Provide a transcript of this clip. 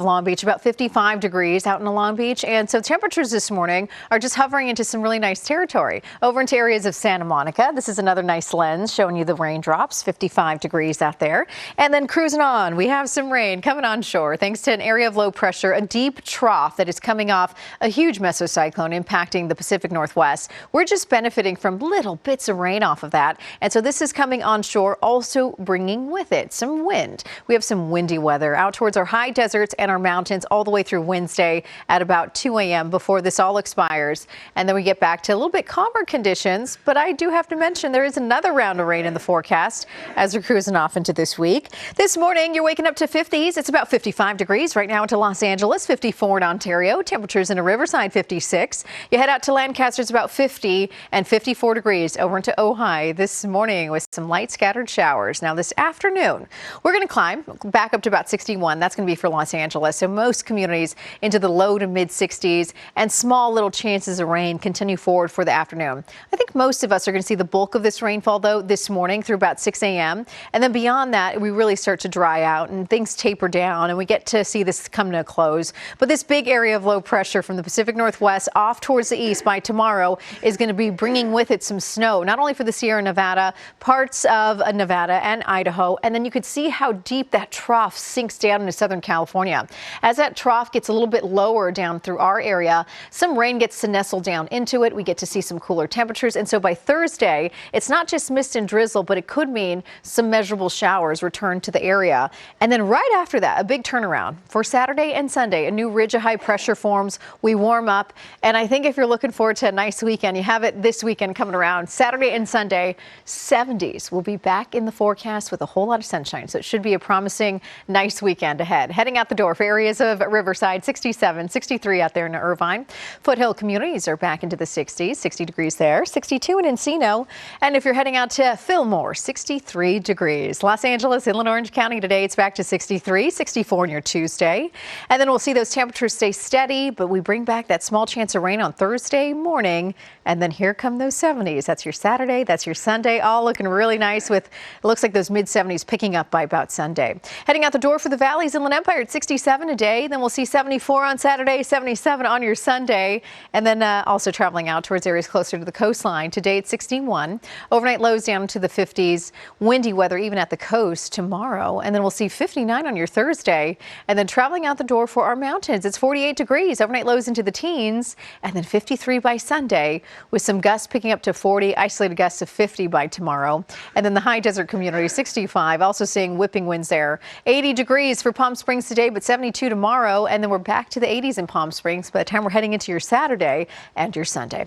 Long Beach, about 55 degrees out in Long Beach. And so temperatures this morning are just hovering into some really nice territory. Over into areas of Santa Monica. This is another nice lens showing you the raindrops, 55 degrees out there. And then cruising on, we have some rain coming on shore thanks to an area of low pressure, a deep trough that is coming off a huge mesocyclone impacting the Pacific Northwest. We're just benefiting from little bits of rain off of that. And so this is coming onshore, also bringing with it some wind. We have some windy weather out towards our high deserts and our mountains all the way through Wednesday at about 2 a.m. before this all expires. And then we get back to a little bit calmer conditions. But I do have to mention there is another round of rain in the forecast as we're cruising off into this week. This morning, you're waking up to 50s. It's about 55 degrees right now into Los Angeles, 54 in Ontario. Temperatures in Riverside, 56. You head out to Lancaster, it's about 50 and 54 degrees over into Ojai this morning with some light scattered showers. Now this afternoon, we're going to climb back up to about 61. That's going to be for Los Angeles. So most communities into the low to mid 60s and small little chances of rain continue forward for the afternoon. I think most of us are going to see the bulk of this rainfall though this morning through about 6 a.m. And then beyond that, we really start to dry out and things taper down and we get to see this come to a close. But this big area of low pressure from the Pacific Northwest off towards the east by tomorrow is going to be bringing with it some snow, not only for the Sierra Nevada, parts of Nevada and Idaho. And then you could see how deep that trough sinks down into Southern California. As that trough gets a little bit lower down through our area, some rain gets to nestle down into it. We get to see some cooler temperatures. And so by Thursday, it's not just mist and drizzle, but it could mean some measurable showers return to the area. And then right after that, a big turnaround for Saturday and Sunday. A new ridge of high pressure forms. We warm up. And I think if you're looking forward to a nice weekend, you have it this weekend coming around. Saturday and Sunday, 70s will be back in the forecast with a whole lot of sunshine. So it should be a promising, nice weekend ahead. Heading out the door for areas of Riverside, 67, 63 out there in Irvine. Foothill communities are back into the 60s, 60 degrees there, 62 in Encino. And if you're heading out to Fillmore, 63 degrees. Los Angeles, Inland Orange County today, it's back to 63, 64 on your Tuesday. And then we'll see those temperatures stay steady, but we bring back that small chance of rain on Thursday morning. And then here come those 70s. That's your Saturday, that's your Sunday, all looking really nice with, it looks like those mid 70s picking up by about Sunday. Heading out the door for the Valley's Inland Empire at 67 today. Then we'll see 74 on Saturday, 77 on your Sunday. And then also traveling out towards areas closer to the coastline. Today it's 61. Overnight lows down to the 50s. Windy weather even at the coast tomorrow. And then we'll see 59 on your Thursday. And then traveling out the door for our mountains, it's 48 degrees. Overnight lows into the teens. And then 53 by Sunday with some gusts picking up to 40, isolated gusts of 50 by tomorrow. And then the high desert community, 65, also seeing whipping winds there. 80 degrees for Palm Springs today, but 72 tomorrow. And then we're back to the 80s in Palm Springs by the time we're heading into your Saturday and your Sunday.